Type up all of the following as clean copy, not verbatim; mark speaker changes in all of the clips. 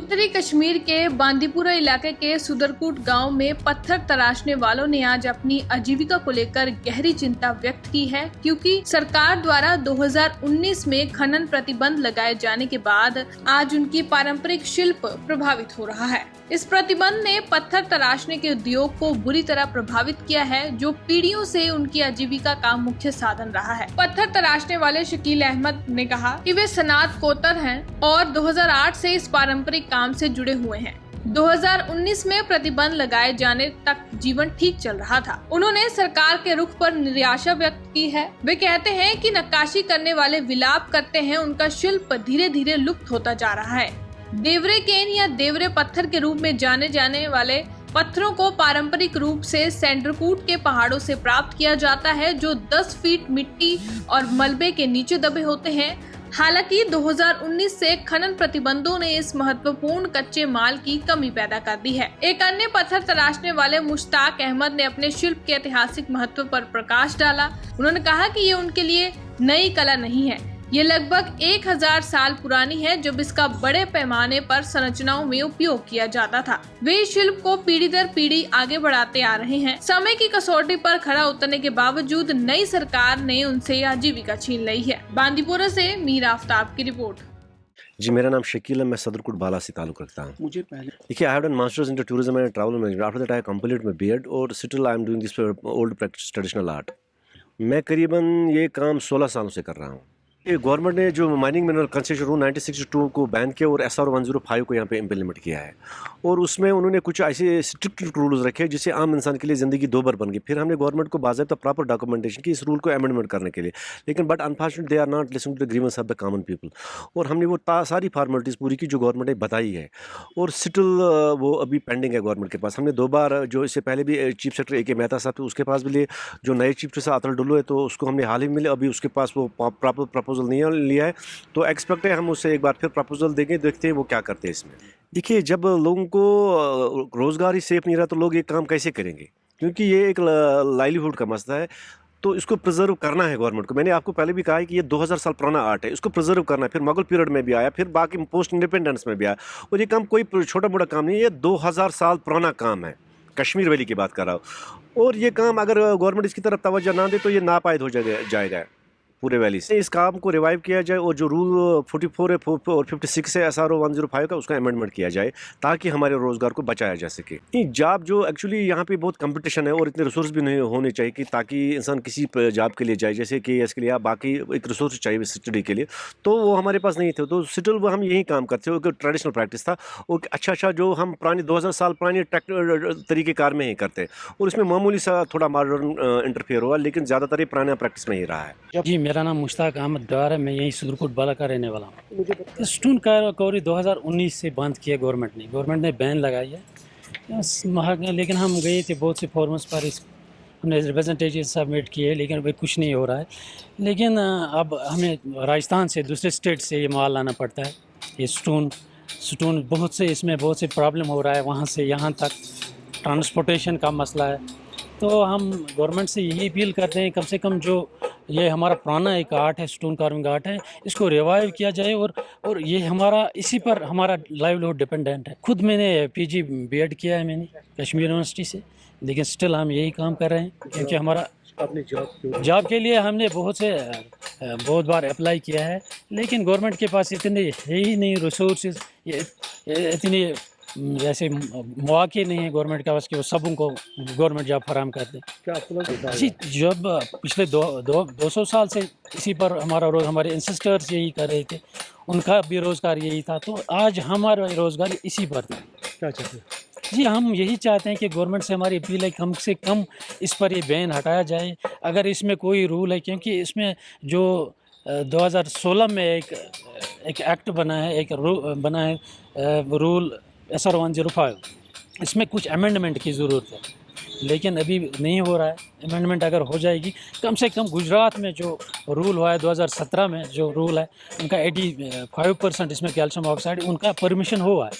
Speaker 1: उत्तरी कश्मीर के बांदीपुरा इलाके के सुदरकूट गांव में पत्थर तराशने वालों ने आज अपनी आजीविका को लेकर गहरी चिंता व्यक्त की है, क्योंकि सरकार द्वारा 2019 में खनन प्रतिबंध लगाए जाने के बाद आज उनकी पारंपरिक शिल्प प्रभावित हो रहा है। इस प्रतिबंध ने पत्थर तराशने के उद्योग को बुरी तरह प्रभावित किया है, जो पीढ़ियों से उनकी आजीविका का मुख्य साधन रहा है। पत्थर तराशने वाले शकील अहमद ने कहा कि वे सनात कोतर हैं और 2008 से इस पारंपरिक काम से जुड़े हुए हैं। 2019 में प्रतिबंध लगाए जाने तक जीवन ठीक चल रहा था। उन्होंने सरकार के रुख पर निराशा व्यक्त की है। वे कहते हैं कि नक्काशी करने वाले विलाप करते हैं, उनका शिल्प धीरे धीरे लुप्त होता जा रहा है। देवरे केन या देवरे पत्थर के रूप में जाने जाने वाले पत्थरों को पारंपरिक रूप से सैंडरकूट के पहाड़ों से प्राप्त किया जाता है, जो 10 फीट मिट्टी और मलबे के नीचे दबे होते हैं। हालांकि 2019 से खनन प्रतिबंधों ने इस महत्वपूर्ण कच्चे माल की कमी पैदा कर दी है। एक अन्य पत्थर तराशने वाले मुश्ताक अहमद ने अपने शिल्प के ऐतिहासिक महत्व पर प्रकाश डाला। उन्होंने कहा कि ये उनके लिए नई कला नहीं है, ये लगभग 1000 साल पुरानी है, जब इसका बड़े पैमाने पर संरचनाओं में उपयोग किया जाता था। वे इस शिल्प को पीढ़ी दर पीढ़ी आगे बढ़ाते आ रहे हैं। समय की कसौटी पर खड़ा उतरने के बावजूद नई सरकार ने उनसे आजीविका छीन ली है। बांदीपुरा से मीर आफ्ताब की रिपोर्ट।
Speaker 2: जी, मेरा नाम शकील है, मैं सदरकोट बाला से ताल्लुक़ रखता हूँ।
Speaker 3: मुझे पहले
Speaker 2: देखिए, I have done masters in tourism and travel management. After that I complete my BEd और still I am doing this old practice traditional art. मैं करीबन ये काम 16 सालों से कर रहा हूँ। ये गवर्नमेंट ने जो माइनिंग मिनरल कंसेशन रूल 1962 को बैन किया और SR 105 को यहाँ पे इम्प्लीमेंट किया है, और उसमें उन्होंने कुछ ऐसे स्ट्रिक्ट रूल्स रखे जिससे आम इंसान के लिए ज़िंदगी दो बार बन गई। फिर हमने गवर्नमेंट को बाज़ाब्ता प्रॉपर डॉक्यूमेंटेशन की इस रूल को अमेंडमेंट करने के लिए, लेकिन but unfortunately they are not listening to the grievances of the common people. और हमने वो सारी फॉर्मेलिटीज़ पूरी की जो गवर्नमेंट ने बताई है, और स्टिल वो अभी पेंडिंग है गवर्नमेंट के पास। हमने 2 बार, जो इससे पहले भी चीफ सेक्रेटरी AK मेहता साहब थे, उसके पास भी लिए। जो नए चीफ सेक्रेटरी अतुल डुल्लू है, तो उसको हमने हाल ही मिले, अभी उसके पास वो प्रॉपर प्रपोजल नहीं लिया है। तो एक्सपेक्ट है हम उससे एक बार फिर प्रपोजल देंगे, देखते हैं वो क्या करते हैं इसमें। देखिए, जब लोगों को रोज़गार ही सेफ नहीं रहा तो लोग ये काम कैसे करेंगे, क्योंकि ये एक लाइवलीहुड का मसला है। तो इसको प्रिजर्व करना है गवर्नमेंट को। मैंने आपको पहले भी कहा है कि ये 2000 साल पुराना आर्ट है, इसको प्रिजर्व करना है। फिर मुगल पीरियड में भी आया, फिर बाकी पोस्ट इंडिपेंडेंस में भी आया, और ये काम कोई छोटा मोटा काम नहीं है, ये 2000 साल पुराना काम है। कश्मीर वैली की बात कर रहा हूँ, और ये काम अगर गवर्नमेंट इसकी तरफ तवज्जो ना दे तो ये नापायद हो जाएगा पूरे वैली से। इस काम को रिवाइव किया जाए, और जो रूल 44 है और 56 है SR 105 का, उसका अमेंडमेंट किया जाए ताकि हमारे रोज़गार को बचाया जा सके। जॉब जो एक्चुअली यहाँ पे बहुत कंपटीशन है, और इतने रिसोर्स भी नहीं होने चाहिए कि ताकि इंसान किसी जॉब के लिए जाए, जैसे KS के लिए या बाकी एक रिसोर्स चाहिए स्टडी के लिए, तो वो हमारे पास नहीं थे। तो स्टिल वो हम यही काम करते हैं, ट्रेडिशनल प्रैक्टिस था, और अच्छा जो हम पुरानी 2000 साल पुरानी तरीक़ेकार में ही करते हैं, और इसमें मामूली सा थोड़ा मॉडर्न इंटरफेयर हुआ, लेकिन ज़्यादातर ये पुराना प्रैक्टिस में ही रहा है।
Speaker 3: जी, मेरा नाम मुश्ताक अहमद डार है, मैं यहीं सुदरकोट बाला का रहने वाला हूँ। स्टोन कौरी 2019 से बंद किया गवर्नमेंट ने बैन लगाई है। लेकिन हम गए थे बहुत से फॉर्म्स पर, हमने रिप्रेजेंटेटिव सबमिट किए, लेकिन अभी कुछ नहीं हो रहा है। लेकिन अब हमें राजस्थान से, दूसरे स्टेट से ये माल लाना पड़ता है। ये स्टोन बहुत से प्रॉब्लम हो रहा है, वहाँ से यहाँ तक ट्रांसपोर्टेशन का मसला है। तो हम गवर्नमेंट से यही अपील करते हैं, कम से कम जो ये हमारा पुराना एक आर्ट है, स्टोन कार्विंग आर्ट है, इसको रिवाइव किया जाए, और ये इसी पर हमारा लाइवलीहुड डिपेंडेंट है। खुद मैंने PG BEd किया है मैंने कश्मीर यूनिवर्सिटी से, लेकिन स्टिल हम यही काम कर रहे हैं, क्योंकि हमारा
Speaker 2: अपने
Speaker 3: जॉब के लिए हमने बहुत बार अप्लाई किया है, लेकिन गवर्नमेंट के पास इतने है ही नहीं रिसोर्सेज, इतनी जैसे मौके नहीं है गवर्नमेंट के पास कि वो सबों को गवर्नमेंट जॉब फराहम कर दे। क्या जी, जब पिछले 200 साल से इसी पर हमारे एंसेस्टर्स यही कर रहे थे, उनका भी रोज़गार यही था, तो आज हमारा रोज़गार इसी पर था। क्या चाहते हैं जी? हम यही चाहते हैं कि गवर्नमेंट से हमारी अपील है, कम से कम इस पर ये बैन हटाया जाए, अगर इसमें कोई रूल है, क्योंकि इसमें जो 2016 में एक एक्ट बना है, बना है रूल SR 105, इसमें कुछ अमेंडमेंट की ज़रूरत है, लेकिन अभी नहीं हो रहा है। अमेंडमेंट अगर हो जाएगी, कम से कम गुजरात में जो रूल हुआ है 2017 में, जो रूल है उनका 85% इसमें कैल्शियम ऑक्साइड, उनका परमिशन हुआ है,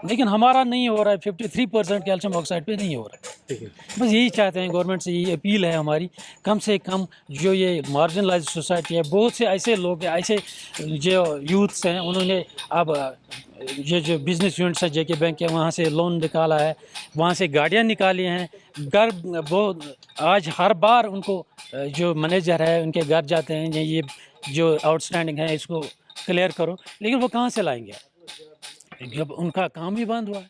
Speaker 3: لیکن ہمارا نہیں ہو رہا ہے, 53% کیلشیم آکسائڈ پہ نہیں ہو رہا ہے. بس یہی چاہتے ہیں گورنمنٹ سے, یہی اپیل ہے ہماری, کم سے کم جو یہ مارجنلائز سوسائٹی ہے, بہت سے ایسے لوگ ہیں, ایسے جو یوتھس ہیں, انہوں نے اب یہ جو بزنس یونٹس ہے جے کے بینک کے, وہاں سے لون نکالا ہے, وہاں سے گاڑیاں نکالی ہیں, گھر وہ آج ہر بار ان کو جو مینیجر ہے ان کے گھر جاتے ہیں, یہ جو آؤٹ اسٹینڈنگ ہے اس کو کلیئر کرو, لیکن وہ کہاں سے لائیں گے جب ان کا کام ہی بند ہوا ہے,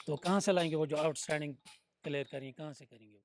Speaker 3: تو کہاں سے لائیں گے وہ جو آؤٹ اسٹینڈنگ کلیئر کریں, کہاں سے کریں گے.